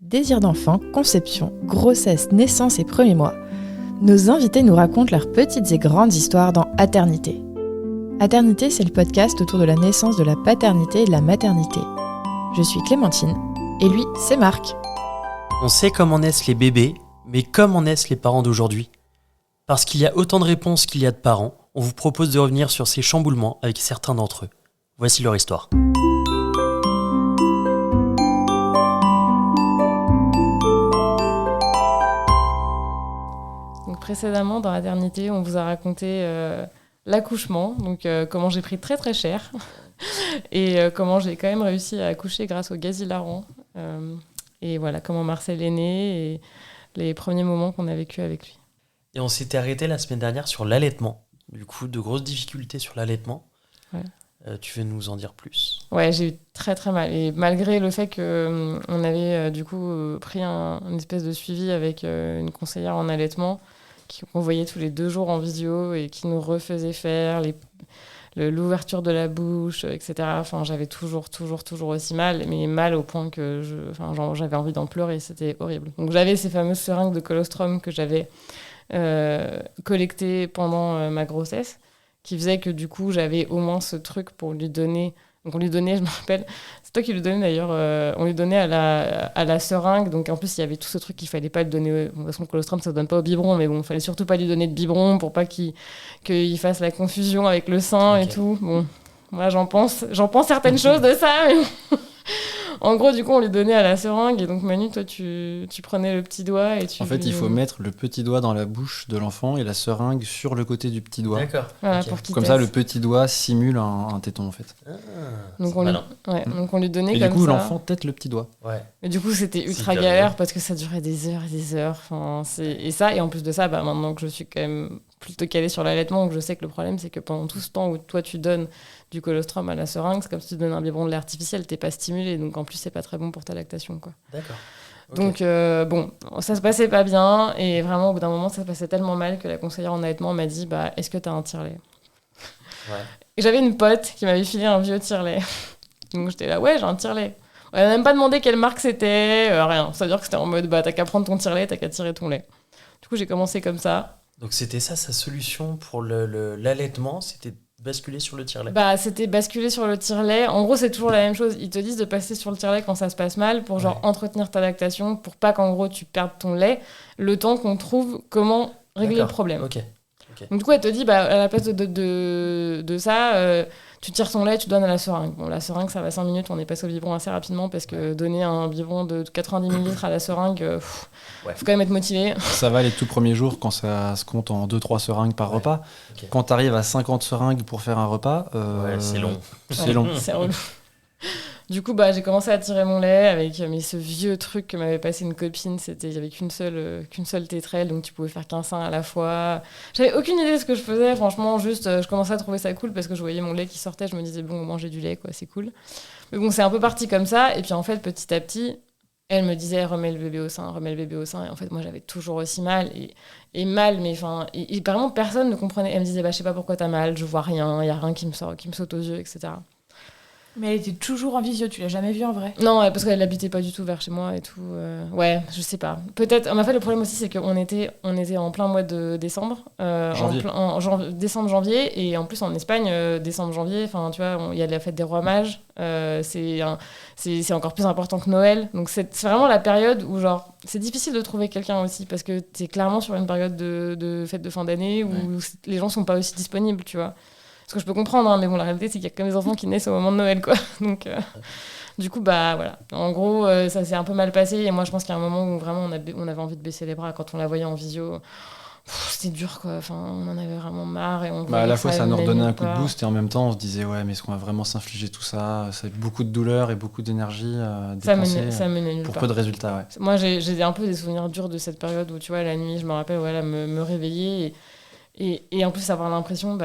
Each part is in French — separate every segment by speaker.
Speaker 1: Désir d'enfant, conception, grossesse, naissance et premiers mois, nos invités nous racontent leurs petites et grandes histoires dans Aternité. Aternité, c'est le podcast autour de la naissance, de la paternité et de la maternité. Je suis Clémentine, et lui, c'est Marc.
Speaker 2: On sait comment naissent les bébés, mais comment naissent les parents d'aujourd'hui ? Parce qu'il y a autant de réponses qu'il y a de parents, on vous propose de revenir sur ces chamboulements avec certains d'entre eux. Voici leur histoire.
Speaker 3: Donc précédemment, dans Aternité, on vous a raconté l'accouchement, donc comment j'ai pris très très cher et comment j'ai quand même réussi à accoucher grâce au gaz hilarant. Et voilà, comment Marcel est né et les premiers moments qu'on a vécu avec lui.
Speaker 2: Et on s'était arrêté la semaine dernière sur l'allaitement. Du coup, de grosses difficultés sur l'allaitement. Ouais. Tu veux nous en dire plus ?
Speaker 3: Ouais, j'ai eu très très mal. Et malgré le fait qu'on avait du coup pris une espèce de suivi avec une conseillère en allaitement qu'on voyait tous les 2 jours en visio et qui nous refaisait faire l'ouverture de la bouche, etc. Enfin, j'avais toujours aussi mal, mais mal au point que j'avais envie d'en pleurer. C'était horrible. Donc j'avais ces fameuses seringues de colostrum que j'avais collectées pendant ma grossesse, qui faisait que du coup j'avais au moins ce truc pour lui donner. Donc on lui donnait, je me rappelle, c'est toi qui lui donnais d'ailleurs, on lui donnait à la seringue, donc en plus il y avait tout ce truc qu'il fallait pas lui donner, de toute façon le colostrum ça se donne pas au biberon, mais bon, il fallait surtout pas lui donner de biberon pour pas qu'il fasse la confusion avec le sein et tout. Bon, moi j'en pense certaines choses de ça, mais en gros, du coup, on lui donnait à la seringue. Et donc, Manu, toi, tu prenais le petit doigt et tu...
Speaker 4: En fait, il faut mettre le petit doigt dans la bouche de l'enfant et la seringue sur le côté du petit doigt.
Speaker 2: D'accord.
Speaker 3: Voilà,
Speaker 2: okay.
Speaker 3: pour qu'il
Speaker 4: Comme ça, le petit doigt simule un téton, en fait.
Speaker 3: Donc on lui donnait
Speaker 4: et
Speaker 3: comme ça.
Speaker 4: Et du coup, l'enfant tête le petit doigt.
Speaker 2: Ouais.
Speaker 3: Et du coup, c'était ultra galère parce que ça durait des heures et des heures. Enfin, et en plus de ça, maintenant que je suis quand même plutôt calée sur l'allaitement, je sais que le problème, c'est que pendant tout ce temps où toi, tu donnes du colostrum à la seringue, c'est comme si tu donnes un biberon de lait artificiel, t'es pas stimulé, donc en plus c'est pas très bon pour ta lactation, quoi.
Speaker 2: D'accord.
Speaker 3: Okay. Donc ça se passait pas bien et vraiment au bout d'un moment ça se passait tellement mal que la conseillère en allaitement m'a dit est-ce que t'as un tire-lait ? Ouais. Et j'avais une pote qui m'avait filé un vieux tire-lait, donc j'étais là j'ai un tire-lait. Elle m'a même pas demandé quelle marque c'était, rien. Ça veut dire que c'était en mode t'as qu'à prendre ton tire-lait, t'as qu'à tirer ton lait. Du coup j'ai commencé comme ça.
Speaker 2: Donc c'était ça sa solution pour l'allaitement, c'était basculer sur le tire-lait.
Speaker 3: C'était basculer sur le tire-lait. En gros, c'est toujours la même chose. Ils te disent de passer sur le tire-lait quand ça se passe mal pour entretenir ta lactation, pour pas qu'en gros tu perdes ton lait, le temps qu'on trouve comment régler le problème.
Speaker 2: Okay.
Speaker 3: Donc du coup, elle te dit, à la place de ça, tu tires ton lait, tu donnes à la seringue. Bon, la seringue, ça va 5 minutes, on est passé au biberon assez rapidement parce que donner un biberon de 90 ml à la seringue, faut quand même être motivé.
Speaker 4: Ça va les tout premiers jours quand ça se compte en 2-3 seringues par repas. Okay. Quand t'arrives à 50 seringues pour faire un repas,
Speaker 2: c'est long.
Speaker 4: C'est long.
Speaker 3: C'est relou. Du coup, j'ai commencé à tirer mon lait avec ce vieux truc que m'avait passé une copine. Il n'y avait qu'une seule tétrelle, donc tu pouvais faire qu'un sein à la fois. J'avais aucune idée de ce que je faisais, franchement. Juste, je commençais à trouver ça cool parce que je voyais mon lait qui sortait. Je me disais, bon, au moins j'ai du lait, quoi, c'est cool. Mais bon, c'est un peu parti comme ça. Et puis en fait, petit à petit, elle me disait, remets le bébé au sein. Et en fait, moi, j'avais toujours aussi mal. Et mal, mais enfin... Et vraiment, personne ne comprenait. Elle me disait, je sais pas pourquoi t'as mal, je vois rien, il n'y a rien qui me saute aux yeux, etc.
Speaker 5: Mais elle était toujours en visio, tu l'as jamais vue en vrai ?
Speaker 3: Non, parce qu'elle n'habitait pas du tout vers chez moi et tout. Ouais, je sais pas. Peut-être. En fait, le problème aussi, c'est qu'on était en plein mois de décembre. Décembre, janvier. Et en plus, en Espagne, décembre, janvier, tu vois, il y a la fête des rois mages. C'est encore plus important que Noël. Donc, c'est vraiment la période où, c'est difficile de trouver quelqu'un aussi parce que t'es clairement sur une période de fête de fin d'année où les gens sont pas aussi disponibles, tu vois. Ce que je peux comprendre, mais bon, la réalité, c'est qu'il y a quand même des enfants qui naissent au moment de Noël, quoi. Donc, du coup, voilà. En gros, ça s'est un peu mal passé. Et moi, je pense qu'il y a un moment où vraiment on avait envie de baisser les bras quand on la voyait en visio. C'était dur, quoi. Enfin, on en avait vraiment marre. Et
Speaker 4: à la fois, ça nous redonnait un coup de boost et en même temps, on se disait, mais est-ce qu'on va vraiment s'infliger tout ça ? C'est beaucoup de douleur et beaucoup d'énergie dépensée.
Speaker 3: Ça menait nulle
Speaker 4: pour
Speaker 3: part.
Speaker 4: peu de résultats, ouais.
Speaker 3: Moi, j'ai un peu des souvenirs durs de cette période où, tu vois, la nuit, je me rappelle, me réveiller et en plus avoir l'impression,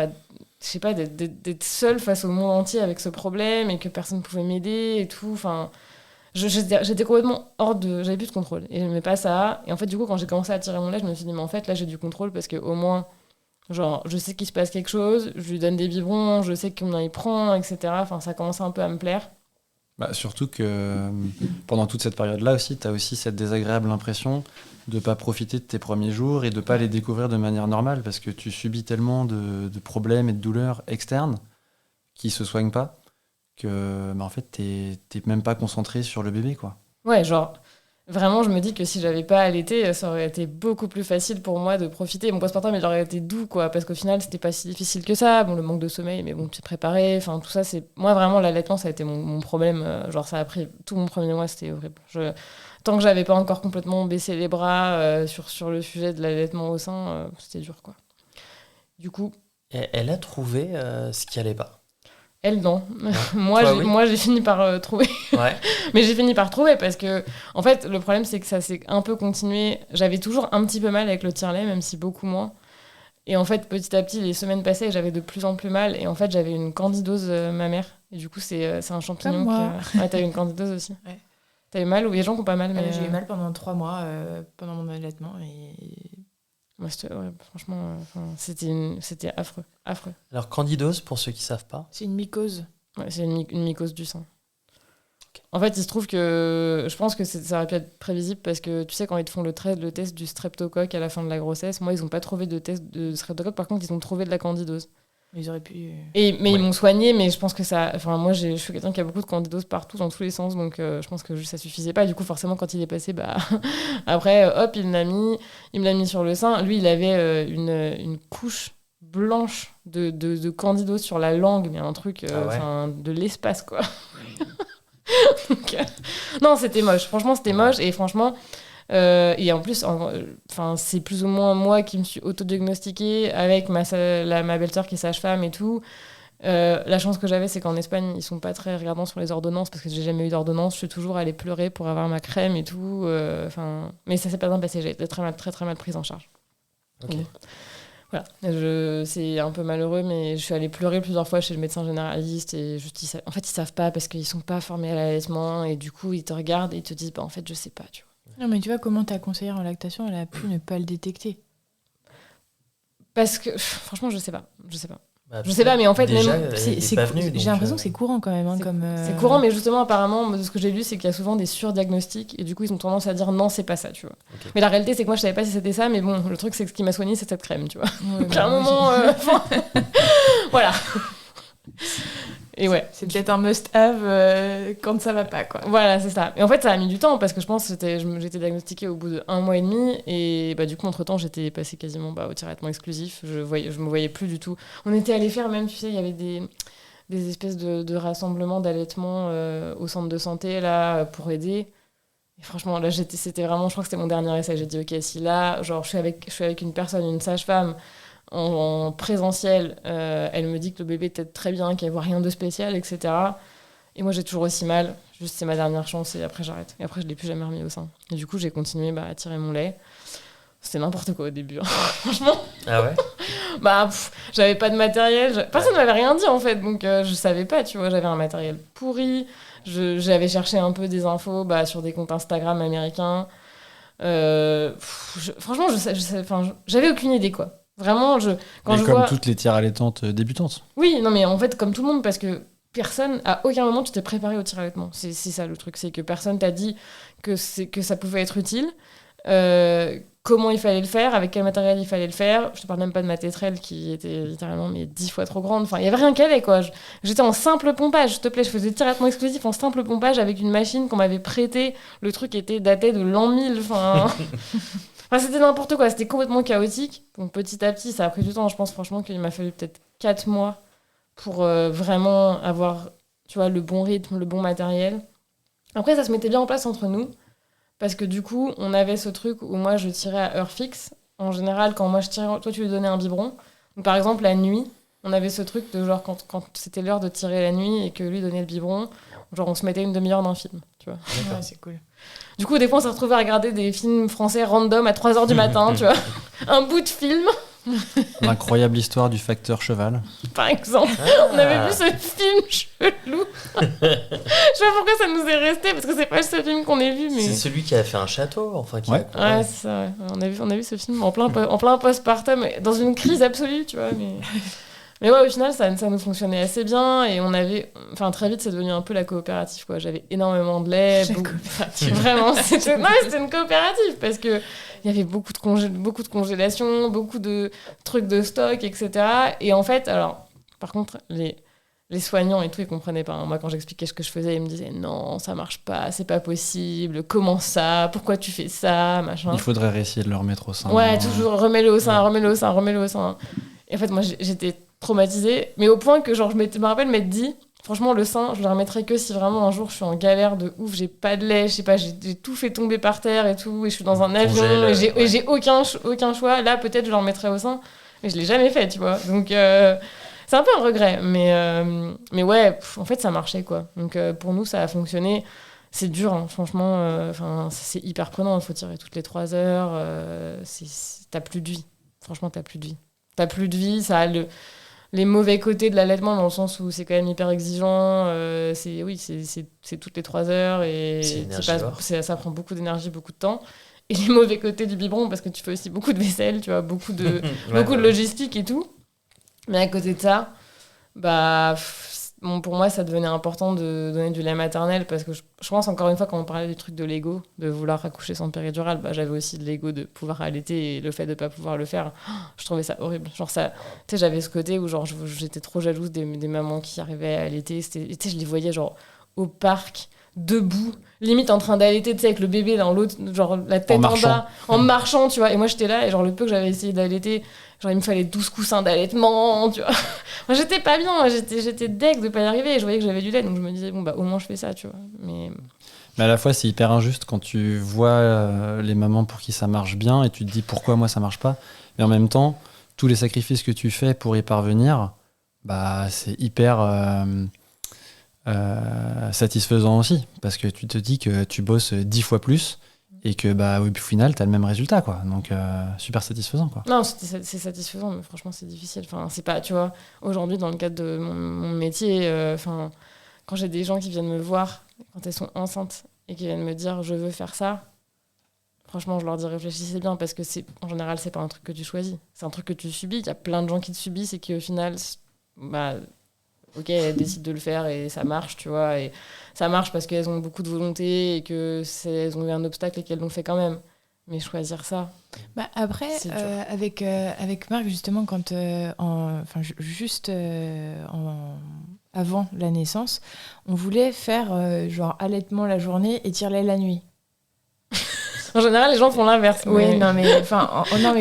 Speaker 3: je sais pas, d'être seule face au monde entier avec ce problème et que personne pouvait m'aider et tout. Enfin, j'étais complètement j'avais plus de contrôle et j'aimais pas ça. Et en fait, du coup, quand j'ai commencé à tirer mon lait, je me suis dit, mais en fait, là, j'ai du contrôle parce qu'au moins, je sais qu'il se passe quelque chose, je lui donne des biberons, je sais qu'on y prend, etc. Enfin, ça commençait un peu à me plaire.
Speaker 4: Surtout que pendant toute cette période-là aussi, tu as aussi cette désagréable impression de ne pas profiter de tes premiers jours et de ne pas les découvrir de manière normale parce que tu subis tellement de problèmes et de douleurs externes qui ne se soignent pas que en fait, tu n'es même pas concentré sur le bébé, quoi.
Speaker 3: Ouais, genre, vraiment, je me dis que si j'avais pas allaité, ça aurait été beaucoup plus facile pour moi de profiter. Mon postpartum, il aurait été doux, quoi, parce qu'au final, c'était pas si difficile que ça. Bon, le manque de sommeil, mais bon, tu es préparé. Enfin, tout ça, c'est... Moi, vraiment, l'allaitement, ça a été mon problème. Genre, ça a pris tout mon premier mois, c'était horrible. Tant que j'avais pas encore complètement baissé les bras sur le sujet de l'allaitement au sein, c'était dur, quoi. Du coup...
Speaker 2: Elle a trouvé ce qui allait pas.
Speaker 3: Elle, non.
Speaker 2: Ouais.
Speaker 3: Moi, j'ai fini par trouver.
Speaker 2: Ouais.
Speaker 3: Mais j'ai fini par trouver parce que, en fait, le problème, c'est que ça s'est un peu continué. J'avais toujours un petit peu mal avec le tire-lait, même si beaucoup moins. Et en fait, petit à petit, les semaines passaient, j'avais de plus en plus mal. Et en fait, j'avais une candidose mammaire. Et du coup, c'est un champignon. Ouais, t'as eu une candidose aussi. Ouais. T'as eu mal ou il y a des gens qui ont pas mal mais...
Speaker 5: J'ai eu mal pendant 3 mois pendant mon allaitement. Et...
Speaker 3: Ouais, franchement, c'était affreux.
Speaker 2: Alors, candidose, pour ceux qui savent pas.
Speaker 5: C'est une mycose.
Speaker 3: Ouais, c'est une mycose du sein. Okay. En fait, il se trouve que je pense que ça aurait pu être prévisible parce que tu sais, quand ils te font le test du streptocoque à la fin de la grossesse, moi, ils n'ont pas trouvé de test de streptocoque, par contre, ils ont trouvé de la candidose.
Speaker 5: Ils auraient pu...
Speaker 3: Mais ils m'ont soigné, mais je pense que ça... Enfin, moi, je suis quelqu'un qui a beaucoup de candidose partout, dans tous les sens, donc je pense que ça suffisait pas. Et du coup, forcément, quand il est passé, après, hop, il me l'a mis sur le sein. Lui, il avait une couche blanche de candidose sur la langue, mais un truc de l'espace, quoi. Donc, non, c'était moche. Franchement, c'était moche. Et franchement... et en plus, c'est plus ou moins moi qui me suis autodiagnostiquée avec ma belle-sœur qui est sage-femme et tout. La chance que j'avais, c'est qu'en Espagne, ils sont pas très regardants sur les ordonnances parce que j'ai jamais eu d'ordonnance. Je suis toujours allée pleurer pour avoir ma crème et tout. Mais ça s'est pas bien passé. J'ai été très mal prise en charge.
Speaker 2: Ok.
Speaker 3: Donc, voilà. C'est un peu malheureux, mais je suis allée pleurer plusieurs fois chez le médecin généraliste et en fait, ils savent pas parce qu'ils sont pas formés à l'allaitement et du coup, ils te regardent et ils te disent en fait, je sais pas, tu vois.
Speaker 5: Non, mais tu vois, comment ta conseillère en lactation, elle a pu ne pas le détecter?
Speaker 3: Parce que, franchement, je sais pas. Je sais pas, mais en fait,
Speaker 2: déjà,
Speaker 3: même...
Speaker 5: j'ai l'impression que c'est courant quand même. Hein,
Speaker 3: c'est courant, mais justement, apparemment, de ce que j'ai lu, c'est qu'il y a souvent des surdiagnostics et du coup, ils ont tendance à dire non, c'est pas ça, tu vois. Okay. Mais la réalité, c'est que moi, je savais pas si c'était ça, mais bon, le truc, c'est que ce qui m'a soigné, c'est cette crème, tu vois. Ouais, donc, à un moment... voilà. Et ouais.
Speaker 5: C'est peut-être un must-have quand ça va pas, quoi.
Speaker 3: Voilà, c'est ça. Et en fait, ça a mis du temps parce que je pense que j'étais diagnostiquée au bout de 1 mois et demi et du coup, entre-temps, j'étais passée quasiment au tire-allaitement exclusif. Je me voyais plus du tout. On était allés faire même, tu sais, il y avait des espèces de rassemblements d'allaitement au centre de santé là pour aider. Et franchement, là, c'était vraiment, je crois que c'était mon dernier essai. J'ai dit, ok, si là, genre, je suis avec une personne, une sage-femme, en présentiel, elle me dit que le bébé est peut-être très bien, qu'il n'y a rien de spécial, etc. Et moi, j'ai toujours aussi mal. Juste, c'est ma dernière chance et après, j'arrête. Et après, je ne l'ai plus jamais remis au sein. Et du coup, j'ai continué à tirer mon lait. C'était n'importe quoi au début. Franchement.
Speaker 2: Ah ouais?
Speaker 3: J'avais pas de matériel. Personne ne m'avait rien dit, en fait. Donc, je savais pas, tu vois. J'avais un matériel pourri. J'avais cherché un peu des infos sur des comptes Instagram américains. Franchement, j'avais aucune idée, quoi. Vraiment,
Speaker 4: comme toutes les tirs allaitantes débutantes.
Speaker 3: Oui, non, mais en fait, comme tout le monde, parce que personne, à aucun moment, tu t'es préparé au tir allaitement. C'est ça le truc, c'est que personne t'a dit que ça pouvait être utile, comment il fallait le faire, avec quel matériel il fallait le faire. Je te parle même pas de ma tétrelle qui était littéralement 10 fois trop grande. Enfin, il y avait rien qu'elle est, quoi. J'étais en simple pompage, s'il te plaît. Je faisais tir allaitement exclusif en simple pompage avec une machine qu'on m'avait prêtée. Le truc était daté de l'an 1000. Enfin, c'était n'importe quoi. C'était complètement chaotique. Donc, petit à petit, ça a pris du temps. Je pense franchement qu'il m'a fallu peut-être 4 mois pour vraiment avoir, tu vois, le bon rythme, le bon matériel. Après, ça se mettait bien en place entre nous. Parce que du coup, on avait ce truc où moi, je tirais à heure fixe. En général, quand moi, je tirais, toi, tu lui donnais un biberon. Donc, par exemple, la nuit, on avait ce truc de genre, quand c'était l'heure de tirer la nuit et que lui donnait le biberon, genre, on se mettait une demi-heure d'un film, tu vois.
Speaker 5: Ouais, c'est cool.
Speaker 3: Du coup, des fois, on s'est retrouvés à regarder des films français random à 3h du matin, tu vois. Un bout de film.
Speaker 4: L'incroyable histoire du facteur cheval.
Speaker 3: Par exemple, on avait vu ce film chelou. Je sais pas pourquoi ça nous est resté, parce que c'est pas le seul film qu'on ait vu. Mais...
Speaker 2: C'est celui qui a fait un château, enfin.
Speaker 3: Ouais, c'est ça. Ouais. On a vu ce film en plein postpartum, dans une crise absolue, tu vois. Mais Mais ouais, au final, ça nous fonctionnait assez bien et on avait... Enfin, très vite, c'est devenu un peu la coopérative, quoi. J'avais énormément de lait. Vraiment, c'était une coopérative parce que il y avait beaucoup de congélation, beaucoup de trucs de stock, etc. Et en fait, alors, par contre, les soignants et tout, ils comprenaient pas. Moi, quand j'expliquais ce que je faisais, ils me disaient non, ça marche pas, c'est pas possible, comment ça, pourquoi tu fais ça, machin.
Speaker 4: Il faudrait réessayer de le remettre au sein.
Speaker 3: Ouais, toujours, remets-le au sein, remets-le au sein, remets-le au sein. Et en fait, moi, j'étais traumatisée, mais au point que, genre, je me rappelle m'être dit, franchement, le sein, je le remettrai que si vraiment un jour je suis en galère de ouf, j'ai pas de lait, je sais pas, j'ai tout fait tomber par terre et tout, et je suis dans un avion, et j'ai aucun choix. Là, peut-être, je le remettrai au sein, mais je l'ai jamais fait, tu vois. Donc, c'est un peu un regret, mais ouais, en fait, ça marchait, quoi. Donc, pour nous, ça a fonctionné. C'est dur, hein, franchement, c'est hyper prenant, il faut tirer toutes les 3 heures, t'as plus de vie. Franchement, t'as plus de vie. T'as plus de vie, ça a les mauvais côtés de l'allaitement dans le sens où c'est quand même hyper exigeant, c'est toutes les 3 heures et ça prend beaucoup d'énergie, beaucoup de temps. Et les mauvais côtés du biberon, parce que tu fais aussi beaucoup de vaisselle, tu vois, beaucoup de logistique et tout. Mais à côté de ça, pour moi, ça devenait important de donner du lait maternel parce que je pense, encore une fois, quand on parlait du truc de l'ego, de vouloir accoucher sans péridurale, j'avais aussi de l'ego de pouvoir allaiter et le fait de ne pas pouvoir le faire, je trouvais ça horrible. Genre, ça, tu sais, j'avais ce côté où genre, j'étais trop jalouse des mamans qui arrivaient à allaiter. Tu sais, je les voyais genre au parc, debout, limite en train d'allaiter, tu sais, avec le bébé dans l'autre, genre la tête en bas, en marchant, tu vois. Et moi, j'étais là et genre le peu que j'avais essayé d'allaiter, genre il me fallait 12 coussins d'allaitement, tu vois. Moi, j'étais pas bien, j'étais deg de pas y arriver et je voyais que j'avais du lait, donc je me disais, bon, au moins je fais ça, tu vois. Mais
Speaker 4: à la fois, c'est hyper injuste quand tu vois les mamans pour qui ça marche bien et tu te dis pourquoi moi ça marche pas. Mais en même temps, tous les sacrifices que tu fais pour y parvenir, c'est hyper satisfaisant aussi. Parce que tu te dis que tu bosses 10 fois plus et que au final, tu as le même résultat, quoi. Donc, super satisfaisant, quoi.
Speaker 3: Non, c'est satisfaisant, mais franchement, c'est difficile. Enfin, c'est pas, tu vois, aujourd'hui, dans le cadre de mon métier, quand j'ai des gens qui viennent me voir quand elles sont enceintes et qui viennent me dire je veux faire ça, franchement, je leur dis réfléchissez bien parce que en général, c'est pas un truc que tu choisis, c'est un truc que tu subis. Il y a plein de gens qui te subissent et qui, au final, ok, elles décident de le faire et ça marche, tu vois. Et ça marche parce qu'elles ont beaucoup de volonté et qu'elles ont eu un obstacle et qu'elles l'ont fait quand même. Mais choisir ça.
Speaker 1: Après, avec Marc, justement, quand avant la naissance, on voulait faire genre allaitement la journée et tire-lait la nuit.
Speaker 3: En général, les gens font l'inverse.
Speaker 1: Oui, non, mais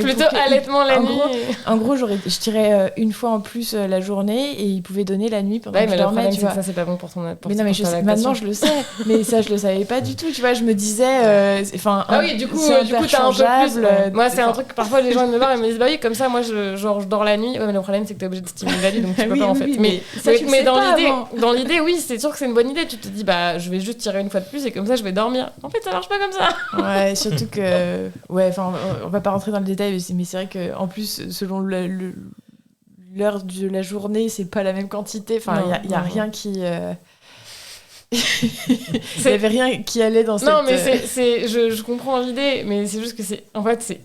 Speaker 3: plutôt allaitement la nuit.
Speaker 1: En gros, je tirais une fois en plus la journée et ils pouvaient donner la nuit pendant que je dormais.
Speaker 3: Tu vois, ça c'est pas bon pour ton.
Speaker 1: Mais non, mais maintenant je le sais. Mais ça, je le savais pas du tout. Tu vois, je me disais,
Speaker 3: du coup, t'as un peu plus. Moi, c'est un truc. Parfois, les gens ils me voient et me disent, oui, comme ça, moi, je dors la nuit. Ouais, mais le problème, c'est que t'es obligé de stimuler la nuit, donc tu peux pas en fait. Mais dans l'idée, oui, c'est sûr que c'est une bonne idée. Tu te dis, je vais juste tirer une fois de plus et comme ça, je vais dormir. En fait, ça marche pas comme ça.
Speaker 1: Ouais. Surtout que, on va pas rentrer dans le détail, mais c'est vrai qu'en plus, selon l'heure de la journée, c'est pas la même quantité. Enfin, il y a rien qui. Il y avait rien qui allait dans cette.
Speaker 3: Non, mais je comprends l'idée, mais c'est juste que c'est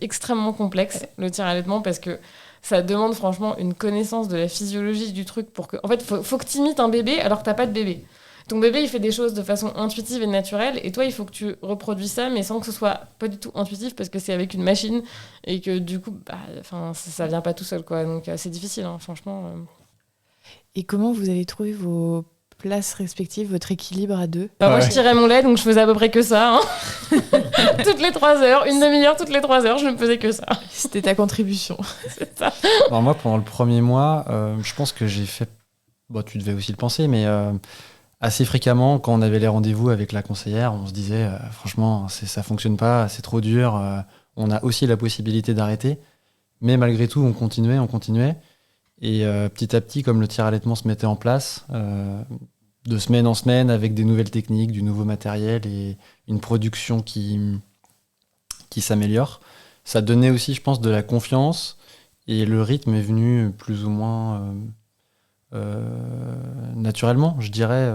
Speaker 3: extrêmement complexe le tir-allaitement parce que ça demande franchement une connaissance de la physiologie du truc pour que. En fait, faut que tu imites un bébé alors que t'as pas de bébé. Ton bébé, il fait des choses de façon intuitive et naturelle, et toi, il faut que tu reproduises ça, mais sans que ce soit pas du tout intuitif, parce que c'est avec une machine, et que du coup, ça vient pas tout seul, quoi. Donc, c'est difficile, hein, franchement.
Speaker 1: Et comment vous avez trouvé vos places respectives, votre équilibre à deux ?
Speaker 3: Moi, je tirais mon lait, donc je faisais à peu près que ça. Hein. Toutes les 3 heures, une demi-heure toutes les 3 heures, je ne faisais que ça.
Speaker 1: C'était ta contribution.
Speaker 3: C'est ça.
Speaker 4: Alors moi, pendant le premier mois, je pense que j'ai fait... tu devais aussi le penser, mais... assez fréquemment, quand on avait les rendez-vous avec la conseillère, on se disait franchement, ça fonctionne pas, c'est trop dur. On a aussi la possibilité d'arrêter, mais malgré tout, on continuait. Et petit à petit, comme le tir-allaitement se mettait en place, de semaine en semaine, avec des nouvelles techniques, du nouveau matériel et une production qui s'améliore, ça donnait aussi, je pense, de la confiance. Et le rythme est venu plus ou moins... naturellement, je dirais.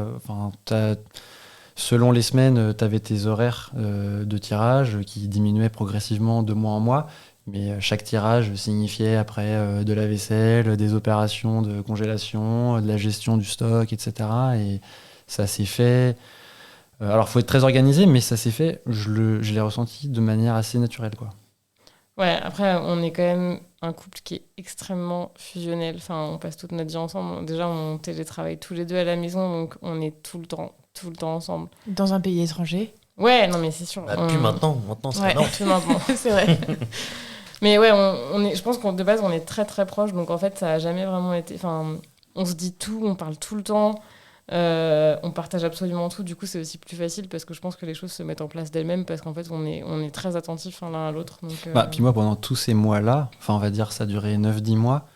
Speaker 4: Selon les semaines, tu avais tes horaires de tirage qui diminuaient progressivement de mois en mois, Mais chaque tirage signifiait après de la vaisselle, des opérations de congélation, de la gestion du stock, etc. Et ça s'est fait... alors, il faut être très organisé, mais ça s'est fait, je l'ai ressenti de manière assez naturelle, quoi.
Speaker 3: Ouais, après, on est quand même un couple qui est extrêmement fusionnel. Enfin, on passe toute notre vie ensemble. Déjà, on télétravaille tous les deux à la maison, donc on est tout le temps ensemble.
Speaker 5: Dans un pays étranger.
Speaker 3: Ouais, non, mais c'est sûr.
Speaker 2: Plus maintenant c'est
Speaker 5: Ouais.
Speaker 2: non.
Speaker 3: Plus maintenant.
Speaker 5: C'est vrai.
Speaker 3: Mais ouais, je pense qu'de base, on est très très proches, donc en fait, ça a jamais vraiment été... Enfin, on se dit tout, on parle tout le temps, on partage absolument tout. Du coup, c'est aussi plus facile parce que je pense que les choses se mettent en place d'elles-mêmes parce qu'en fait, on est très attentifs l'un à l'autre. Donc,
Speaker 4: Puis moi, pendant tous ces mois-là, enfin, on va dire ça a duré 9-10 mois,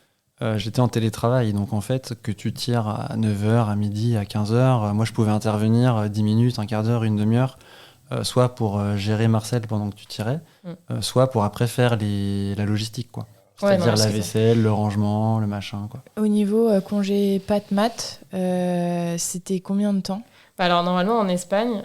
Speaker 4: j'étais en télétravail. Donc, en fait, que tu tires à 9h, à midi, à 15h, moi, je pouvais intervenir 10 minutes, un quart d'heure, une demi-heure, soit pour gérer Marcel pendant que tu tirais, soit pour après faire la logistique, quoi.
Speaker 3: Ouais,
Speaker 4: C'est-à-dire
Speaker 3: non,
Speaker 4: la
Speaker 3: c'est
Speaker 4: vaisselle, le rangement, le machin, quoi.
Speaker 5: Au niveau congé pat-mat, c'était combien de temps ?
Speaker 3: Alors, normalement, en Espagne,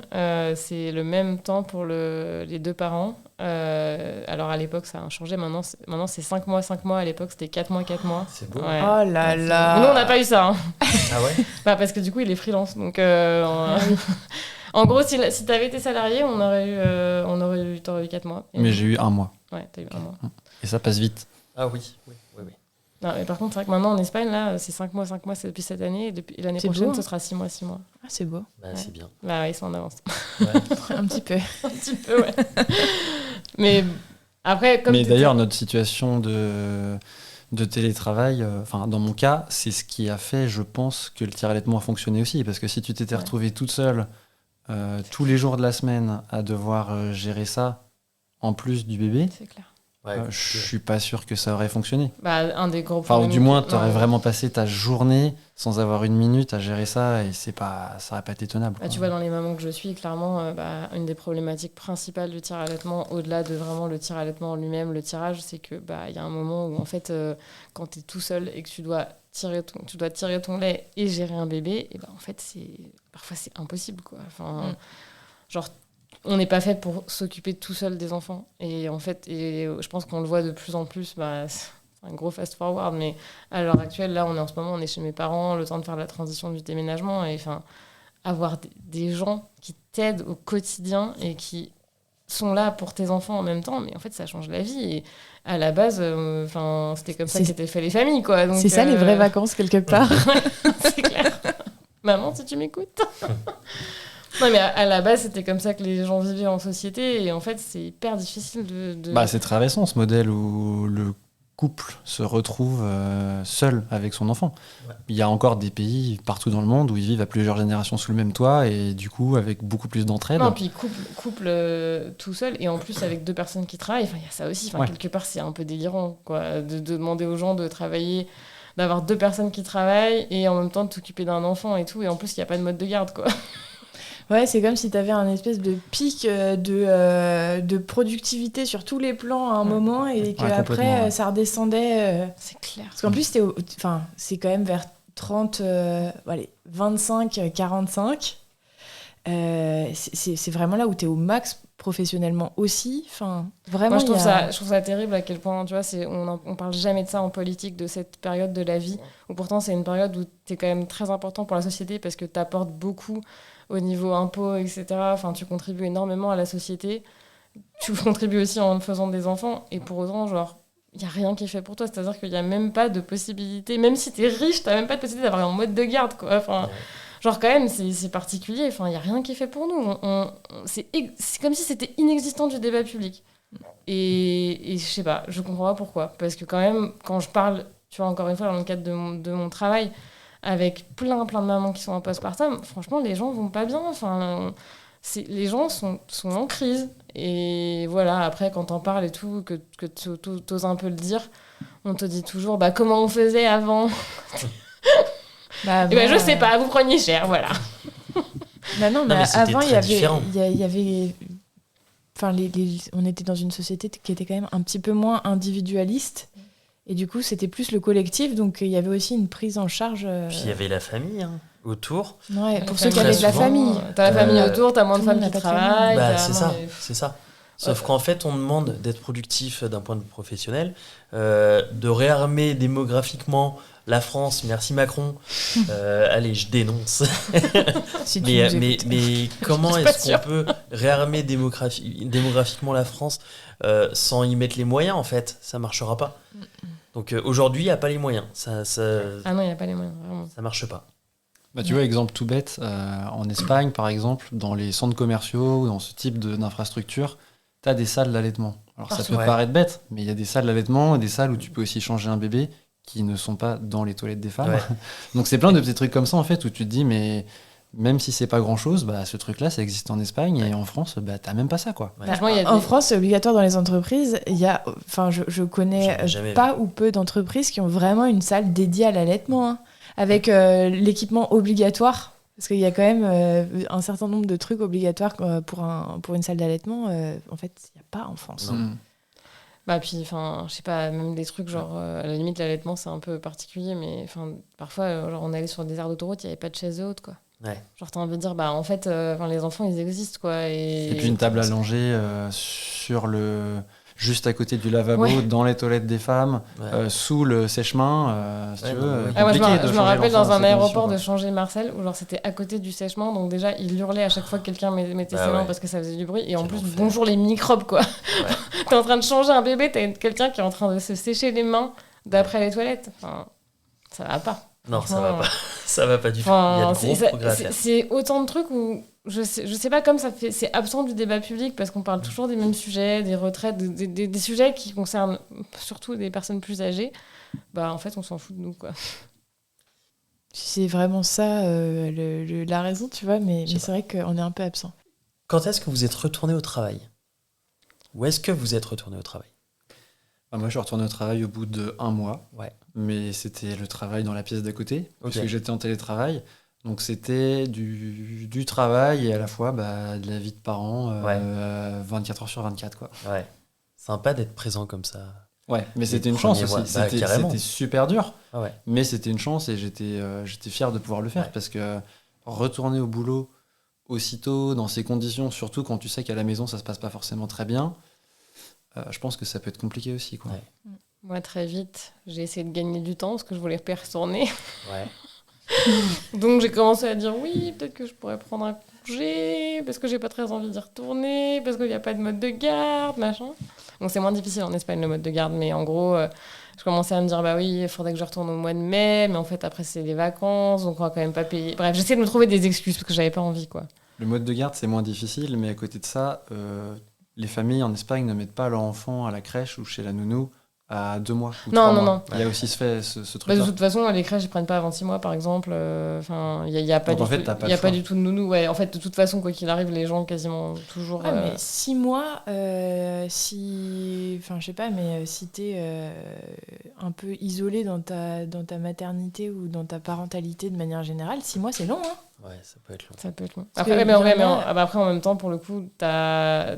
Speaker 3: c'est le même temps pour les deux parents. Alors, à l'époque, ça a changé. Maintenant, c'est 5 mois, 5 mois. À l'époque, c'était 4 mois, 4 mois.
Speaker 2: C'est beau.
Speaker 3: Ouais.
Speaker 5: Oh là là.
Speaker 3: Mais nous, on n'a pas eu ça. Hein.
Speaker 2: Ah ouais.
Speaker 3: Parce que du coup, il est freelance. Donc, en gros, si tu avais été salarié, t'aurais eu 4 mois.
Speaker 4: Mais j'ai eu 1 mois.
Speaker 3: Ouais, t'as eu 1 mois.
Speaker 4: Et ça passe vite.
Speaker 2: Ah oui.
Speaker 3: Non, mais par contre, c'est vrai que maintenant, en Espagne, là, c'est 5 mois, c'est depuis cette année. Et l'année
Speaker 5: C'est
Speaker 3: prochaine,
Speaker 5: beau, hein.
Speaker 3: ce sera 6 mois, 6 mois.
Speaker 5: Ah, c'est beau.
Speaker 2: Bah, c'est bien.
Speaker 3: Bah ouais, ils sont en avance.
Speaker 2: Ouais.
Speaker 5: Un petit peu.
Speaker 3: Un petit peu, ouais. Mais après, comme
Speaker 4: Mais
Speaker 3: t'étais-
Speaker 4: d'ailleurs, notre situation de télétravail, enfin dans mon cas, c'est ce qui a fait, je pense, que le tir-allaitement a fonctionné aussi. Parce que si tu t'étais retrouvée toute seule tous les jours de la semaine à devoir gérer ça, en plus du bébé,
Speaker 3: C'est clair.
Speaker 2: Ouais,
Speaker 4: je suis pas sûr que ça aurait fonctionné.
Speaker 3: Bah, un des gros
Speaker 4: Enfin, ou
Speaker 3: problèmes.
Speaker 4: du moins, tu aurais
Speaker 3: Non.
Speaker 4: vraiment passé ta journée sans avoir une minute à gérer ça et ça aurait pas été tenable.
Speaker 3: Bah, tu vois, dans les mamans que je suis, clairement, une des problématiques principales du tir-allaitement, au-delà de vraiment le tir-allaitement en lui-même, le tirage, c'est que y a un moment où, en fait, quand tu es tout seul et que tu dois tirer ton lait et gérer un bébé, et en fait, parfois, c'est impossible, quoi. Enfin, genre, on n'est pas fait pour s'occuper tout seul des enfants. Et en fait, je pense qu'on le voit de plus en plus, c'est un gros fast-forward, mais à l'heure actuelle, là, on est chez mes parents, le temps de faire la transition du déménagement, et enfin, avoir des gens qui t'aident au quotidien et qui sont là pour tes enfants en même temps, mais en fait, ça change la vie. Et à la base, c'était comme ça qu'étaient fait les familles, quoi. Donc,
Speaker 5: C'est ça les vraies vacances quelque part.
Speaker 3: c'est clair. Maman, si tu m'écoutes. Non, mais à la base, c'était comme ça que les gens vivaient en société. Et en fait, c'est hyper difficile de...
Speaker 4: C'est très récent, ce modèle où le couple se retrouve seul avec son enfant. Ouais. Il y a encore des pays partout dans le monde où ils vivent à plusieurs générations sous le même toit et du coup, avec beaucoup plus d'entraide.
Speaker 3: Non, puis couple tout seul et en plus avec 2 personnes qui travaillent. Enfin, il y a ça aussi. Quelque part, c'est un peu délirant, quoi, de demander aux gens de travailler, d'avoir 2 personnes qui travaillent et en même temps de t'occuper d'un enfant et tout. Et en plus, il n'y a pas de mode de garde, quoi.
Speaker 5: Ouais, c'est comme si tu avais un espèce de pic de productivité sur tous les plans à un moment et qu'après, ça redescendait.
Speaker 3: C'est clair.
Speaker 5: Parce qu'en plus, c'est quand même vers 25, 45. C'est vraiment là où tu es au max professionnellement aussi. Enfin, vraiment,
Speaker 3: moi, je trouve ça terrible à quel point, tu vois, on parle jamais de ça en politique, de cette période de la vie, où pourtant c'est une période où tu es quand même très important pour la société parce que tu apportes beaucoup au niveau impôts, etc. Enfin, tu contribues énormément à la société. Tu contribues aussi en faisant des enfants. Et pour autant, genre, il n'y a rien qui est fait pour toi. C'est-à-dire qu'il n'y a même pas de possibilité. Même si tu es riche, tu n'as même pas de possibilité d'avoir un mode de garde, quoi. Enfin, genre, quand même, c'est particulier. Enfin, il n'y a rien qui est fait pour nous. C'est comme si c'était inexistant du débat public. Et je sais pas, je comprends pas pourquoi. Parce que quand même, quand je parle, tu vois, encore une fois, dans le cadre de mon travail, avec plein de mamans qui sont en postpartum, franchement, les gens vont pas bien. Enfin, les gens sont en crise. Et voilà, après, quand t'en parles et tout, que t'oses un peu le dire, on te dit toujours, comment on faisait avant. Je sais pas, vous preniez cher, voilà.
Speaker 5: Non, mais avant, il y avait... Enfin, on était dans une société qui était quand même un petit peu moins individualiste. Et du coup, c'était plus le collectif, donc il y avait aussi une prise en charge.
Speaker 2: Puis il y avait la famille autour.
Speaker 5: Ouais, pour ceux qui avaient de la famille.
Speaker 3: T'as la famille autour, t'as moins de femmes qui travaillent.
Speaker 2: C'est ça. Sauf qu'en fait, on demande d'être productif d'un point de vue professionnel, de réarmer démographiquement la France, merci Macron. Allez, je dénonce.
Speaker 5: Si
Speaker 2: mais comment est-ce qu'on peut réarmer démographiquement la France sans y mettre les moyens, en fait? Ça marchera pas. Donc aujourd'hui, il n'y a pas les moyens.
Speaker 3: Ah non, il n'y a pas les moyens, vraiment.
Speaker 2: Ça marche pas.
Speaker 4: Bah, tu vois, exemple tout bête, en Espagne, par exemple, dans les centres commerciaux ou dans ce type d'infrastructure, tu as des salles d'allaitement. Alors ça peut paraître bête, mais il y a des salles d'allaitement et des salles où tu peux aussi changer un bébé qui ne sont pas dans les toilettes des femmes. Ouais. Donc c'est plein de petits trucs comme ça, en fait, où tu te dis, mais même si c'est pas grand-chose, bah, ce truc-là, ça existe en Espagne, et en France, bah, t'as même pas ça, quoi.
Speaker 5: Ouais. En France, c'est obligatoire dans les entreprises. Il y a, je connais pas ou peu d'entreprises qui ont vraiment une salle dédiée à l'allaitement, hein, avec l'équipement obligatoire. Parce qu'il y a quand même un certain nombre de trucs obligatoires pour une salle d'allaitement. En fait, il n'y a pas en France.
Speaker 3: Bah puis, je sais pas, même des trucs genre, à la limite, l'allaitement, c'est un peu particulier, mais parfois, genre, on allait sur des aires d'autoroute, il n'y avait pas de chaise haute, quoi.
Speaker 2: Ouais.
Speaker 3: Genre, t'as envie de dire, bah en fait, les enfants, ils existent, quoi.
Speaker 4: Et puis une table allongée juste à côté du lavabo, dans les toilettes des femmes, sous le sèche-main, si tu veux.
Speaker 3: Moi, je me rappelle dans un aéroport de changer Marcel, où genre c'était à côté du sèche-main, donc déjà il hurlait à chaque fois que quelqu'un mettait ses mains parce que ça faisait du bruit, et en plus, bonjour les microbes, quoi. T'es en train de changer un bébé, t'as quelqu'un qui est en train de se sécher les mains d'après les toilettes. Enfin, ça va pas.
Speaker 2: Non, ça va pas. Ça va pas du tout. Il y a de gros progrès à faire.
Speaker 3: C'est autant de trucs où je sais pas, comme c'est absent du débat public parce qu'on parle toujours des mêmes sujets, des retraites, des sujets qui concernent surtout des personnes plus âgées. Bah en fait, on s'en fout de nous, quoi.
Speaker 5: C'est vraiment ça la raison, tu vois, mais c'est vrai qu'on est un peu absent.
Speaker 2: Quand est-ce que vous êtes retourné au travail? Où est-ce que vous êtes retourné au travail?
Speaker 4: Moi, je suis retourné au travail au bout d'1 mois.
Speaker 2: Ouais.
Speaker 4: Mais c'était le travail dans la pièce d'à côté, parce que j'étais en télétravail. Donc c'était du travail et à la fois de la vie de parents, 24 heures sur 24, quoi.
Speaker 2: Ouais. Sympa d'être présent comme ça.
Speaker 4: Ouais, mais c'était une chance aussi. C'était super dur, mais c'était une chance et j'étais fier de pouvoir le faire, parce que retourner au boulot aussitôt, dans ces conditions, surtout quand tu sais qu'à la maison ça se passe pas forcément très bien, je pense que ça peut être compliqué aussi, quoi.
Speaker 2: Ouais.
Speaker 3: Moi, très vite, j'ai essayé de gagner du temps parce que je voulais retourner.
Speaker 2: Ouais.
Speaker 3: Donc j'ai commencé à dire oui, peut-être que je pourrais prendre un congé, parce que j'ai pas très envie d'y retourner, parce qu'il n'y a pas de mode de garde, machin. Donc c'est moins difficile en Espagne, le mode de garde, mais en gros, je commençais à me dire, bah oui, il faudrait que je retourne au mois de mai, mais en fait après c'est les vacances, donc on va quand même pas payer. Bref, j'essayais de me trouver des excuses parce que j'avais pas envie, quoi.
Speaker 4: Le mode de garde, c'est moins difficile, mais à côté de ça, les familles en Espagne ne mettent pas leur enfant à la crèche ou chez la nounou à 2 mois ou 3 mois. Non. Il y a aussi ce truc-là.
Speaker 3: De toute façon, les crèches, ils prennent pas avant 6 mois, par exemple. Il n'y a pas du tout de nounou. Ouais, en fait, de toute façon, quoi qu'il arrive, les gens quasiment toujours...
Speaker 5: mais 6 mois, si... Enfin, je sais pas, mais si t'es un peu isolé dans ta maternité ou dans ta parentalité de manière générale, 6 mois, c'est long, hein.
Speaker 2: Ouais, ça peut être long.
Speaker 3: Ça peut être long. Après, après, en même temps, pour le coup, t'as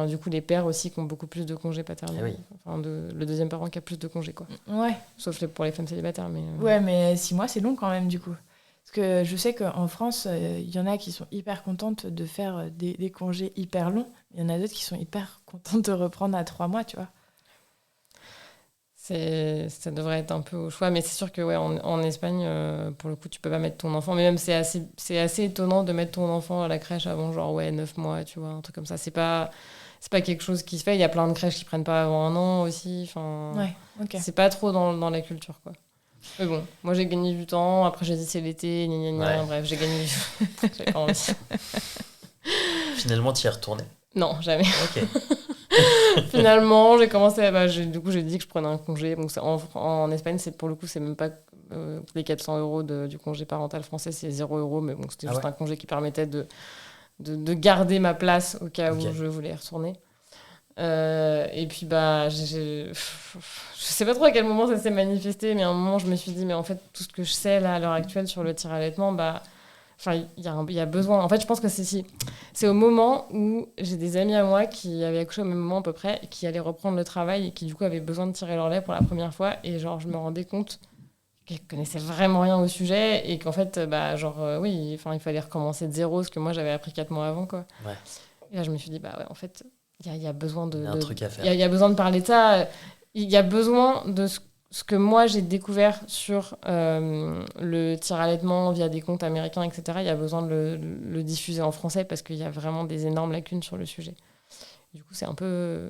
Speaker 3: du coup, les pères aussi qui ont beaucoup plus de congés paternels. Le deuxième parent qui a plus de congés, quoi.
Speaker 5: Ouais.
Speaker 3: Sauf pour les femmes célibataires. Mais,
Speaker 5: Ouais, mais 6 mois, c'est long quand même, du coup. Parce que je sais qu'en France, il y en a qui sont hyper contentes de faire des congés hyper longs. Il y en a d'autres qui sont hyper contentes de reprendre à 3 mois, tu vois.
Speaker 3: Ça devrait être un peu au choix, mais c'est sûr que en Espagne, pour le coup, tu peux pas mettre ton enfant. Mais même, c'est assez étonnant de mettre ton enfant à la crèche avant 9 mois, tu vois, un truc comme ça. C'est pas quelque chose qui se fait. Il y a plein de crèches qui prennent pas avant 1 an aussi. C'est pas trop dans la culture, quoi. Mais bon, moi j'ai gagné du temps. Après, j'ai dit c'est l'été, bref, j'ai gagné du temps. J'avais pas envie.
Speaker 2: Finalement, tu y es retourné?
Speaker 3: Non, jamais.
Speaker 2: Ok.
Speaker 3: Finalement, j'ai commencé j'ai dit que je prenais un congé. Donc en Espagne, pour le coup, c'est même pas les 400 euros du congé parental français, c'est 0 €. Mais bon, c'était juste un congé qui permettait de garder ma place au cas où je voulais y retourner. Et puis je sais pas trop à quel moment ça s'est manifesté, mais à un moment je me suis dit, mais en fait tout ce que je sais là à l'heure actuelle sur le tir-allaitement, il y a besoin. En fait, je pense que c'est au moment où j'ai des amis à moi qui avaient accouché au même moment à peu près, qui allaient reprendre le travail et qui du coup avaient besoin de tirer leur lait pour la première fois, et genre je me rendais compte qu'ils connaissaient vraiment rien au sujet et qu'en fait il fallait recommencer de zéro, ce que moi j'avais appris 4 mois avant, quoi.
Speaker 2: Ouais.
Speaker 3: Et là, je me suis dit, bah ouais, en fait, il y a besoin de...
Speaker 2: Il y a un truc à faire.
Speaker 3: Il y a besoin de parler de ça. Il y a besoin de ce que moi, j'ai découvert sur le tir-allaitement via des comptes américains, etc. Il y a besoin de le diffuser en français parce qu'il y a vraiment des énormes lacunes sur le sujet. Du coup, c'est un peu...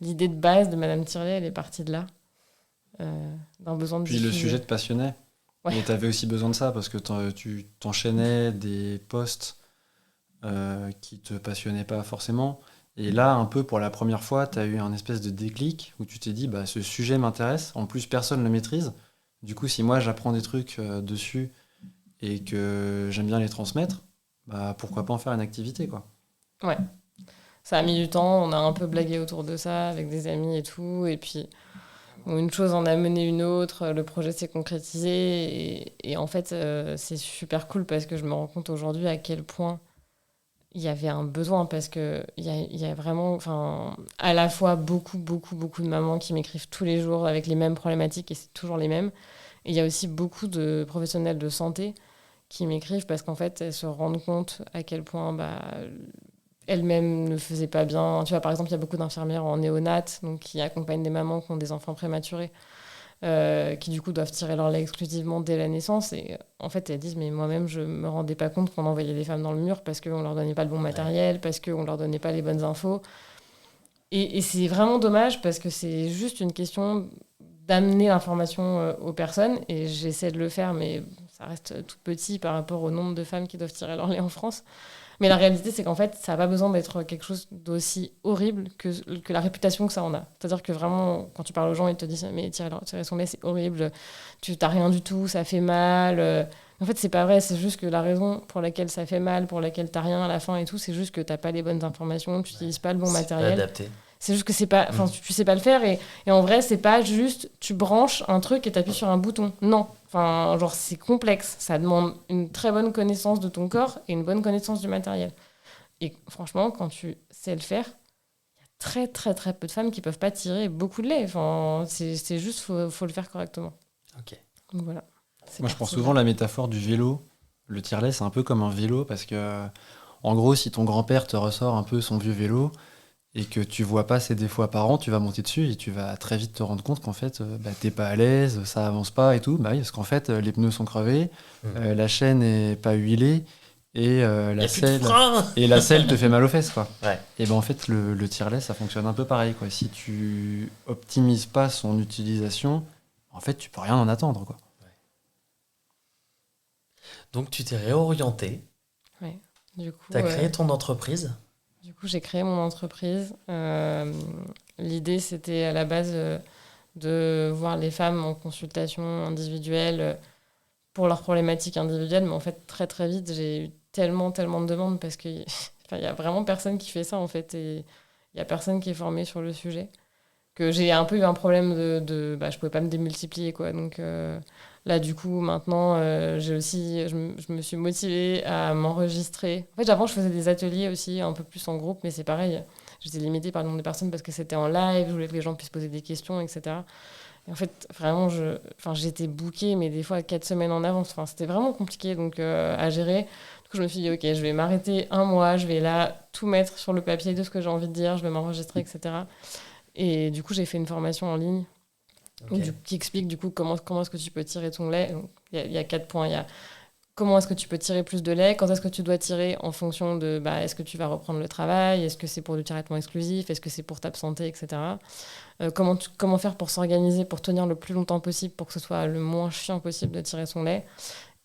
Speaker 3: l'idée de base de Madame Tirlet, elle est partie de là. D'un besoin de
Speaker 4: Puis
Speaker 3: diffuser.
Speaker 4: le sujet te passionnait.
Speaker 3: Ouais.
Speaker 4: Et tu avais aussi besoin de ça parce que tu t'enchaînais des posts qui te passionnaient pas forcément. Et là, un peu pour la première fois, tu as eu un espèce de déclic où tu t'es dit, bah, ce sujet m'intéresse. En plus, personne ne le maîtrise. Du coup, si moi, j'apprends des trucs dessus et que j'aime bien les transmettre, bah, pourquoi pas en faire une activité, quoi.
Speaker 3: Ouais. Ça a mis du temps. On a un peu blagué autour de ça avec des amis et tout. Et puis, une chose en a mené une autre. Le projet s'est concrétisé. Et en fait, c'est super cool parce que je me rends compte aujourd'hui à quel point il y avait un besoin, parce qu'il y a vraiment, à la fois beaucoup de mamans qui m'écrivent tous les jours avec les mêmes problématiques, et c'est toujours les mêmes. Et il y a aussi beaucoup de professionnels de santé qui m'écrivent parce qu'en fait, elles se rendent compte à quel point elles-mêmes ne faisaient pas bien. Tu vois, par exemple, il y a beaucoup d'infirmières en néonat, donc qui accompagnent des mamans qui ont des enfants prématurés, qui du coup doivent tirer leur lait exclusivement dès la naissance. Et en fait, elles disent, mais moi-même, je me rendais pas compte qu'on envoyait les femmes dans le mur parce qu'on leur donnait pas le bon matériel, parce qu'on leur donnait pas les bonnes infos. Et c'est vraiment dommage parce que c'est juste une question d'amener l'information aux personnes. Et j'essaie de le faire, mais ça reste tout petit par rapport au nombre de femmes qui doivent tirer leur lait en France. Mais la réalité, c'est qu'en fait, ça n'a pas besoin d'être quelque chose d'aussi horrible que la réputation que ça en a. C'est-à-dire que vraiment, quand tu parles aux gens, ils te disent « mais tirer son lait, c'est horrible, tu n'as rien du tout, ça fait mal ». En fait, c'est pas vrai, c'est juste que la raison pour laquelle ça fait mal, pour laquelle tu n'as rien à la fin et tout, c'est juste que tu n'as pas les bonnes informations, tu n'utilises pas le bon matériel.
Speaker 2: C'est pas adapté.
Speaker 3: C'est juste que c'est pas, tu sais pas le faire, et en vrai, c'est pas juste tu branches un truc et t'appuies sur un bouton. Non. C'est complexe. Ça demande une très bonne connaissance de ton corps et une bonne connaissance du matériel. Et franchement, quand tu sais le faire, il y a très très très peu de femmes qui peuvent pas tirer beaucoup de lait. C'est juste, faut le faire correctement.
Speaker 2: Ok.
Speaker 3: Donc voilà.
Speaker 4: Moi, je prends souvent la métaphore du vélo. Le tire-lait, c'est un peu comme un vélo parce que, en gros, si ton grand-père te ressort un peu son vieux vélo et que tu vois pas ses défauts apparents, tu vas monter dessus et tu vas très vite te rendre compte qu'en fait, t'es pas à l'aise, ça avance pas et tout. Bah oui, parce qu'en fait, les pneus sont crevés, la chaîne est pas huilée et la selle te fait mal aux fesses, quoi.
Speaker 2: Ouais.
Speaker 4: Et ben en fait, le tire-lait, ça fonctionne un peu pareil, quoi. Si tu optimises pas son utilisation, en fait, tu peux rien en attendre, quoi.
Speaker 2: Donc tu t'es réorienté.
Speaker 3: Ouais. Du coup,
Speaker 2: tu as créé ton entreprise.
Speaker 3: Du coup, j'ai créé mon entreprise. L'idée, c'était à la base de voir les femmes en consultation individuelle pour leurs problématiques individuelles. Mais en fait, très très vite, j'ai eu tellement de demandes parce qu'il y a vraiment personne qui fait ça, en fait. Et il n'y a personne qui est formé sur le sujet. Que j'ai un peu eu un problème je ne pouvais pas me démultiplier, quoi. Donc là, du coup, maintenant, je me suis motivée à m'enregistrer. En fait, avant, je faisais des ateliers aussi, un peu plus en groupe, mais c'est pareil. J'étais limitée par le nombre de personnes parce que c'était en live, je voulais que les gens puissent poser des questions, etc. Et en fait, vraiment, j'étais bookée, mais des fois 4 semaines en avance. C'était vraiment compliqué donc, à gérer. Du coup, je me suis dit, OK, je vais m'arrêter un mois, je vais là tout mettre sur le papier de ce que j'ai envie de dire, je vais m'enregistrer, etc. Et du coup, j'ai fait une formation en ligne qui explique du coup comment est-ce que tu peux tirer ton lait. Il y a 4 points. Il y a comment est-ce que tu peux tirer plus de lait, quand est-ce que tu dois tirer en fonction de est-ce que tu vas reprendre le travail, est-ce que c'est pour du traitement exclusif, est-ce que c'est pour t'absenter, etc. Comment faire pour s'organiser, pour tenir le plus longtemps possible, pour que ce soit le moins chiant possible de tirer son lait.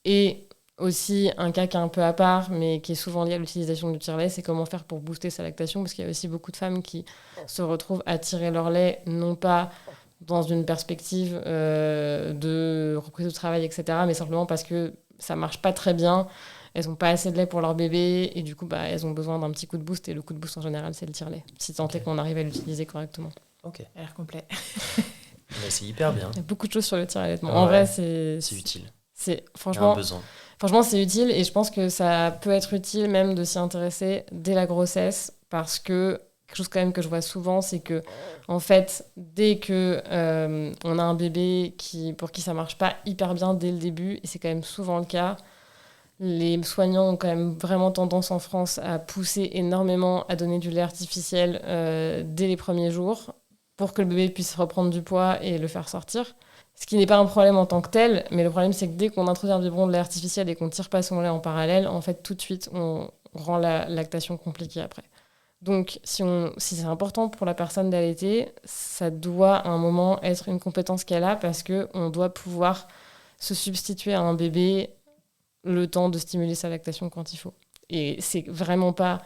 Speaker 3: Et aussi, un cas qui est un peu à part, mais qui est souvent lié à l'utilisation du tire-lait, c'est comment faire pour booster sa lactation, parce qu'il y a aussi beaucoup de femmes qui se retrouvent à tirer leur lait, non pas dans une perspective de reprise de travail, etc., mais simplement parce que ça marche pas très bien, elles n'ont pas assez de lait pour leur bébé, et du coup, elles ont besoin d'un petit coup de boost, et le coup de boost, en général, c'est le tire-lait, si tant est qu'on arrive à l'utiliser correctement.
Speaker 2: Ok.
Speaker 5: Ça a l'air complet.
Speaker 2: Mais c'est hyper bien.
Speaker 3: Il y a beaucoup de choses sur le tire-allaitement. En vrai, c'est
Speaker 2: utile.
Speaker 3: Franchement,
Speaker 2: besoin.
Speaker 3: Franchement, c'est utile et je pense que ça peut être utile même de s'y intéresser dès la grossesse parce que quelque chose quand même que je vois souvent, c'est que en fait, dès que on a un bébé pour qui ça marche pas hyper bien dès le début, et c'est quand même souvent le cas, les soignants ont quand même vraiment tendance en France à pousser énormément à donner du lait artificiel dès les premiers jours pour que le bébé puisse reprendre du poids et le faire sortir. Ce qui n'est pas un problème en tant que tel, mais le problème c'est que dès qu'on introduit un biberon de lait artificiel et qu'on ne tire pas son lait en parallèle, en fait tout de suite on rend la lactation compliquée après. Donc si c'est important pour la personne d'allaiter, ça doit à un moment être une compétence qu'elle a parce qu'on doit pouvoir se substituer à un bébé le temps de stimuler sa lactation quand il faut. Et c'est vraiment pas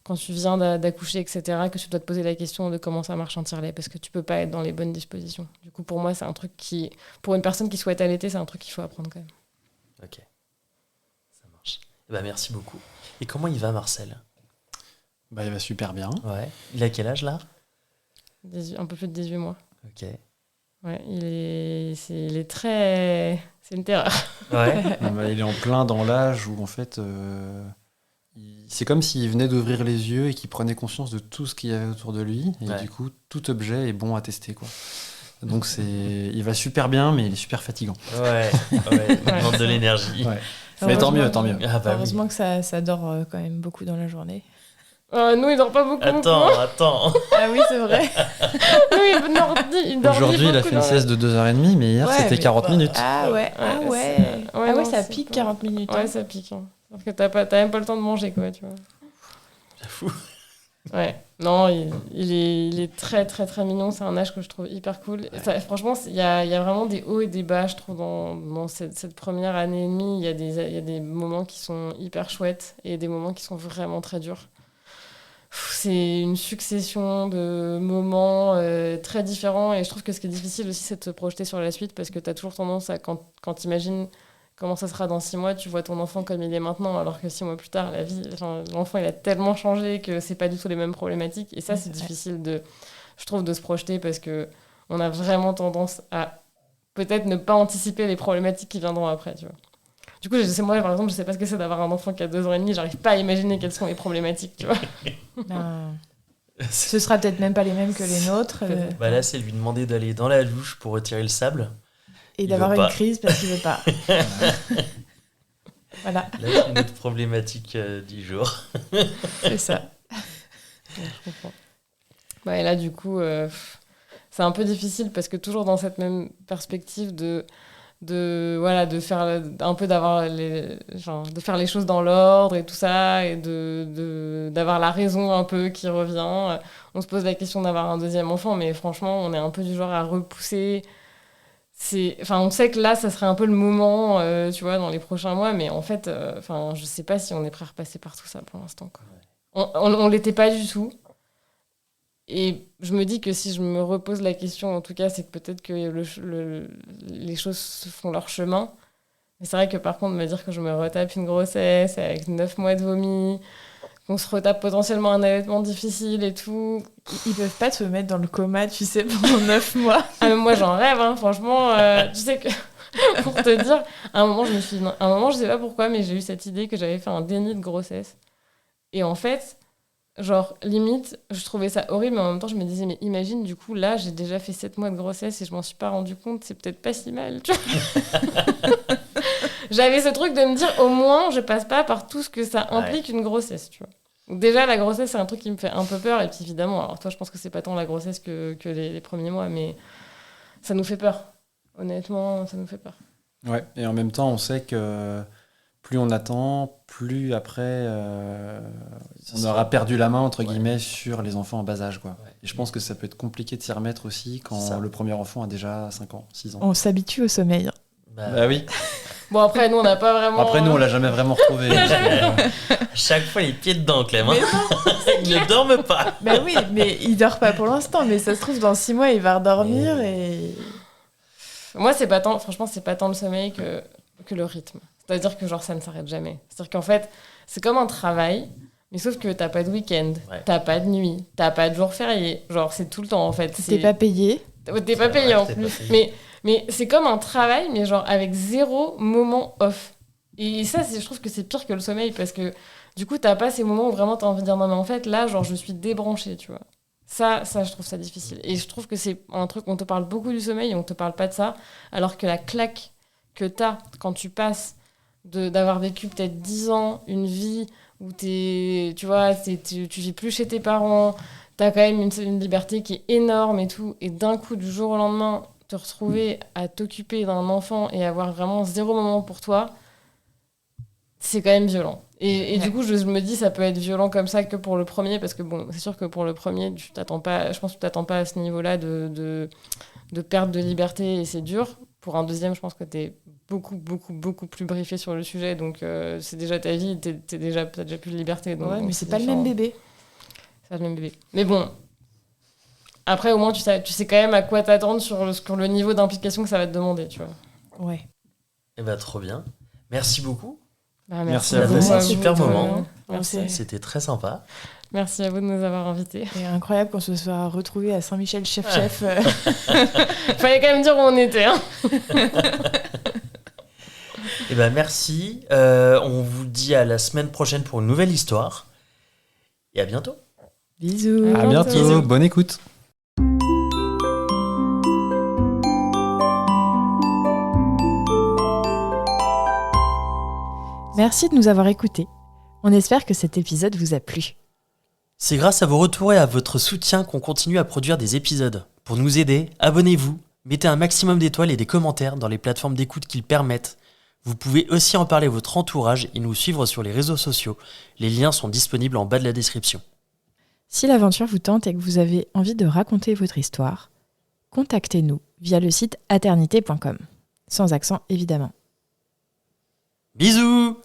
Speaker 3: quand tu viens d'accoucher, etc., que tu dois te poser la question de comment ça marche un tire-lait, parce que tu peux pas être dans les bonnes dispositions. Du coup, pour moi, c'est un truc qui... Pour une personne qui souhaite allaiter, c'est un truc qu'il faut apprendre quand même.
Speaker 2: Ok, ça marche. Merci beaucoup. Et comment il va, Marcel ?
Speaker 4: Il va super bien.
Speaker 2: Ouais. Il a quel âge, là ?
Speaker 3: Un peu plus de 18 mois.
Speaker 2: Ok.
Speaker 3: Ouais, il est très... C'est une terreur.
Speaker 2: Ouais.
Speaker 4: Il est en plein dans l'âge où, en fait, c'est comme s'il venait d'ouvrir les yeux et qu'il prenait conscience de tout ce qu'il y avait autour de lui. Et du coup, tout objet est bon à tester, quoi. Donc, il va super bien, mais il est super fatigant.
Speaker 2: Ouais. Il demande de l'énergie.
Speaker 4: Ouais. Mais tant mieux.
Speaker 5: Heureusement que ça dort quand même beaucoup dans la journée.
Speaker 3: Nous, il dort pas beaucoup.
Speaker 2: Attends.
Speaker 5: Ah oui, c'est vrai.
Speaker 3: Il dort
Speaker 4: Aujourd'hui, il a fait une sieste de 2h30, mais hier, c'était 40 minutes.
Speaker 5: Ah ouais, ça pique 40 minutes.
Speaker 3: Ouais, ça pique. Hein. Parce que t'as même pas le temps de manger, quoi, tu vois.
Speaker 2: J'avoue.
Speaker 3: Ouais. Non, il est très, très, très mignon. C'est un âge que je trouve hyper cool. Ouais. Franchement, il y a vraiment des hauts et des bas, je trouve, dans cette première année et demie. Il y a des moments qui sont hyper chouettes et des moments qui sont vraiment très durs. C'est une succession de moments très différents et je trouve que ce qui est difficile aussi, c'est de se projeter sur la suite parce que tu as toujours tendance à, quand tu imagines comment ça sera dans 6 mois, tu vois ton enfant comme il est maintenant, alors que 6 mois plus tard, l'enfant il a tellement changé que c'est pas du tout les mêmes problématiques. Et ça, c'est difficile, je trouve, de se projeter parce qu'on a vraiment tendance à peut-être ne pas anticiper les problématiques qui viendront après, tu vois. Du coup, moi, par exemple, je sais pas ce que c'est d'avoir un enfant qui a 2 ans et demi, j'arrive pas à imaginer quelles sont les problématiques, tu vois.
Speaker 5: Ce sera peut-être même pas les mêmes que les nôtres.
Speaker 2: Là, c'est lui demander d'aller dans la douche pour retirer le sable.
Speaker 5: Et d'avoir une crise parce qu'il veut pas. Voilà.
Speaker 2: Là, c'est une autre problématique du jour.
Speaker 5: C'est ça.
Speaker 3: Je comprends. Et là, du coup, c'est un peu difficile parce que toujours dans cette même perspective de faire un peu de faire les choses dans l'ordre et tout ça et d'avoir la raison un peu qui revient. On se pose la question d'avoir un deuxième enfant, mais franchement, on est un peu du genre à repousser. On sait que là, ça serait un peu le moment, tu vois, dans les prochains mois, mais en fait, je sais pas si on est prêt à repasser par tout ça pour l'instant, quoi. On l'était pas du tout. Et je me dis que si je me repose la question, en tout cas, c'est que peut-être que les choses se font leur chemin. Mais c'est vrai que par contre, me dire que je me retape une grossesse avec 9 mois de vomi, qu'on se retape potentiellement un allaitement difficile et tout...
Speaker 5: Ils peuvent pas te mettre dans le coma, tu sais, pendant 9 mois.
Speaker 3: Ah, mais moi, j'en rêve, hein, franchement. Tu sais que, pour te dire, à un moment, je sais pas pourquoi, mais j'ai eu cette idée que j'avais fait un déni de grossesse. Et en fait... limite, je trouvais ça horrible, mais en même temps, je me disais, mais imagine, du coup, là, j'ai déjà fait 7 mois de grossesse et je m'en suis pas rendu compte, c'est peut-être pas si mal, tu vois. J'avais ce truc de me dire, au moins, je passe pas par tout ce que ça implique une grossesse, tu vois. Donc déjà, la grossesse, c'est un truc qui me fait un peu peur, et puis évidemment, alors toi, je pense que c'est pas tant la grossesse que les premiers mois, mais ça nous fait peur. Honnêtement, ça nous fait peur.
Speaker 4: Ouais, et en même temps, on sait que plus on attend, plus après on aura perdu la main entre guillemets sur les enfants en bas âge, quoi. Ouais. Et je pense que ça peut être compliqué de s'y remettre aussi quand le premier enfant a déjà 5 ans, 6 ans.
Speaker 5: On s'habitue au sommeil.
Speaker 4: Bah oui.
Speaker 3: Bon, après nous on n'a pas vraiment...
Speaker 4: Après nous on l'a jamais vraiment retrouvé.
Speaker 2: Chaque fois les pieds dedans, Clem. Il ne dorme pas.
Speaker 5: Bah oui, mais il dort pas pour l'instant, mais ça se trouve dans 6 mois il va redormir et...
Speaker 3: Moi c'est pas tant le sommeil que le rythme. C'est-à-dire que ça ne s'arrête jamais. C'est-à-dire qu'en fait, c'est comme un travail, mais sauf que t'as pas de week-end, t'as pas de nuit, t'as pas de jour férié. C'est tout le temps, en fait.
Speaker 5: T'es pas payé.
Speaker 3: T'es pas payé en plus. Mais c'est comme un travail, mais avec 0 moment off. Et ça, je trouve que c'est pire que le sommeil, parce que du coup, t'as pas ces moments où vraiment t'as envie de dire non, mais en fait, là, je suis débranchée, tu vois. Ça, je trouve ça difficile. Et je trouve que c'est un truc, on te parle beaucoup du sommeil et on te parle pas de ça, alors que la claque que t'as quand tu passes d'avoir vécu peut-être 10 ans, une vie où tu vis plus chez tes parents, t'as quand même une liberté qui est énorme et tout, et d'un coup, du jour au lendemain, te retrouver à t'occuper d'un enfant et avoir vraiment 0 moment pour toi, c'est quand même violent. Et du coup, je me dis, ça peut être violent comme ça que pour le premier, parce que bon, c'est sûr que pour le premier, je pense que tu t'attends pas à ce niveau-là de perte de liberté, et c'est dur. Pour un deuxième, je pense que t'es beaucoup, beaucoup, beaucoup plus briefé sur le sujet, donc c'est déjà ta vie, t'as déjà plus de liberté. Donc,
Speaker 5: ouais, mais c'est pas le même bébé.
Speaker 3: C'est pas le même bébé. Mais bon, après, au moins, tu sais quand même à quoi t'attendre sur le niveau d'implication que ça va te demander, tu vois.
Speaker 5: Ouais.
Speaker 2: Eh ben, trop bien. Merci beaucoup.
Speaker 4: Merci à vous.
Speaker 2: C'est un super moment.
Speaker 3: Merci.
Speaker 2: C'était très sympa.
Speaker 3: Merci à vous de nous avoir invités.
Speaker 5: C'est incroyable qu'on se soit retrouvés à Saint-Michel chef.
Speaker 3: Fallait quand même dire où on était. Hein.
Speaker 2: Eh ben, merci. On vous dit à la semaine prochaine pour une nouvelle histoire. Et à bientôt.
Speaker 5: Bisous.
Speaker 4: À bientôt.
Speaker 2: Bisous.
Speaker 4: Bonne écoute.
Speaker 1: Merci de nous avoir écoutés. On espère que cet épisode vous a plu.
Speaker 2: C'est grâce à vos retours et à votre soutien qu'on continue à produire des épisodes. Pour nous aider, abonnez-vous, mettez un maximum d'étoiles et des commentaires dans les plateformes d'écoute qui le permettent. Vous pouvez aussi en parler à votre entourage et nous suivre sur les réseaux sociaux. Les liens sont disponibles en bas de la description.
Speaker 1: Si l'aventure vous tente et que vous avez envie de raconter votre histoire, contactez-nous via le site aternité.com. Sans accent, évidemment.
Speaker 2: Bisous!